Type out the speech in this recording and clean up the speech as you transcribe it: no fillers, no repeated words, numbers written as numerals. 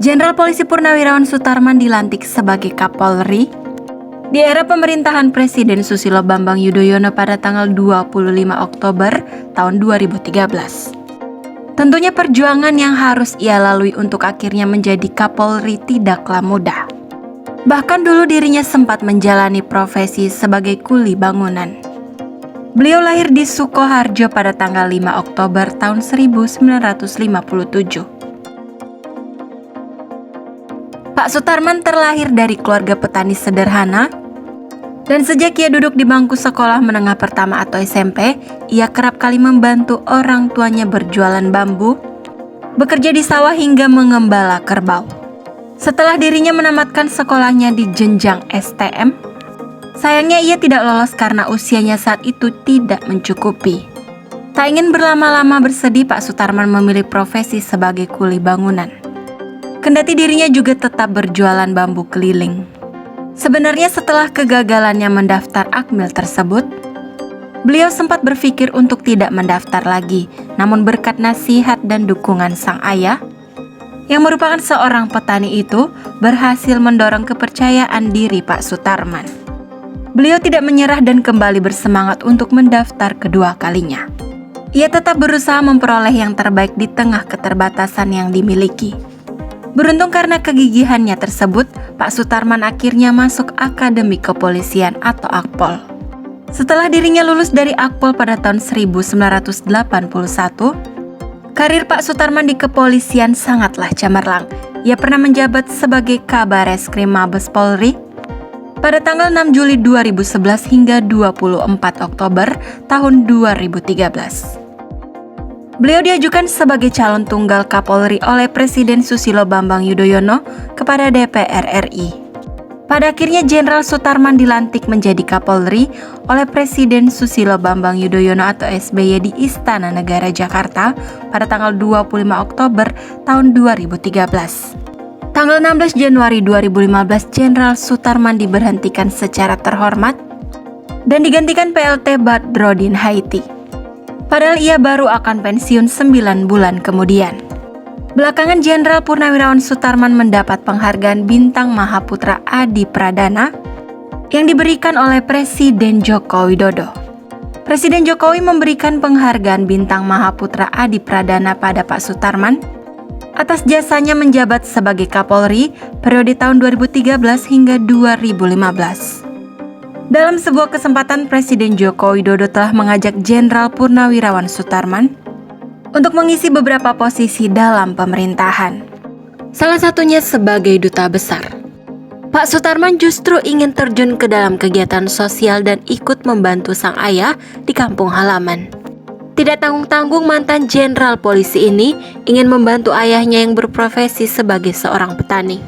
Jenderal Polisi Purnawirawan Sutarman dilantik sebagai Kapolri di era pemerintahan Presiden Susilo Bambang Yudhoyono pada tanggal 25 Oktober tahun 2013. Tentunya perjuangan yang harus ia lalui untuk akhirnya menjadi Kapolri tidaklah mudah. Bahkan dulu dirinya sempat menjalani profesi sebagai kuli bangunan. Beliau lahir di Sukoharjo pada tanggal 5 Oktober tahun 1957. Pak Sutarman terlahir dari keluarga petani sederhana, dan sejak ia duduk di bangku sekolah menengah pertama atau SMP, ia kerap kali membantu orang tuanya berjualan bambu, bekerja di sawah hingga mengembala kerbau. Setelah dirinya menamatkan sekolahnya di jenjang STM, sayangnya ia tidak lolos karena usianya saat itu tidak mencukupi. Tak ingin berlama-lama bersedih, Pak Sutarman memilih profesi sebagai kuli bangunan. Kendati dirinya juga tetap berjualan bambu keliling. Sebenarnya setelah kegagalannya mendaftar Akmil tersebut, beliau sempat berpikir untuk tidak mendaftar lagi. Namun berkat nasihat dan dukungan sang ayah, yang merupakan seorang petani itu, berhasil mendorong kepercayaan diri Pak Sutarman. Beliau tidak menyerah dan kembali bersemangat untuk mendaftar kedua kalinya. Ia tetap berusaha memperoleh yang terbaik di tengah keterbatasan yang dimiliki. Beruntung karena kegigihannya tersebut, Pak Sutarman akhirnya masuk Akademi Kepolisian atau Akpol. Setelah dirinya lulus dari Akpol pada tahun 1981, karir Pak Sutarman di kepolisian sangatlah cemerlang. Ia pernah menjabat sebagai Kabareskrim Mabes Polri pada tanggal 6 Juli 2011 hingga 24 Oktober tahun 2013. Beliau diajukan sebagai calon tunggal Kapolri oleh Presiden Susilo Bambang Yudhoyono kepada DPR RI. Pada akhirnya Jenderal Sutarman dilantik menjadi Kapolri oleh Presiden Susilo Bambang Yudhoyono atau SBY di Istana Negara Jakarta pada tanggal 25 Oktober tahun 2013. Tanggal 16 Januari 2015 Jenderal Sutarman diberhentikan secara terhormat dan digantikan PLT Badrodin Haiti. Padahal ia baru akan pensiun 9 bulan kemudian. Belakangan Jenderal Purnawirawan Sutarman mendapat penghargaan Bintang Mahaputra Adi Pradana yang diberikan oleh Presiden Joko Widodo. Presiden Jokowi memberikan penghargaan Bintang Mahaputra Adi Pradana pada Pak Sutarman atas jasanya menjabat sebagai Kapolri periode tahun 2013 hingga 2015. Dalam sebuah kesempatan, Presiden Joko Widodo telah mengajak Jenderal Purnawirawan Sutarman untuk mengisi beberapa posisi dalam pemerintahan. Salah satunya sebagai duta besar. Pak Sutarman justru ingin terjun ke dalam kegiatan sosial dan ikut membantu sang ayah di kampung halaman. Tidak tanggung-tanggung mantan Jenderal Polisi ini ingin membantu ayahnya yang berprofesi sebagai seorang petani.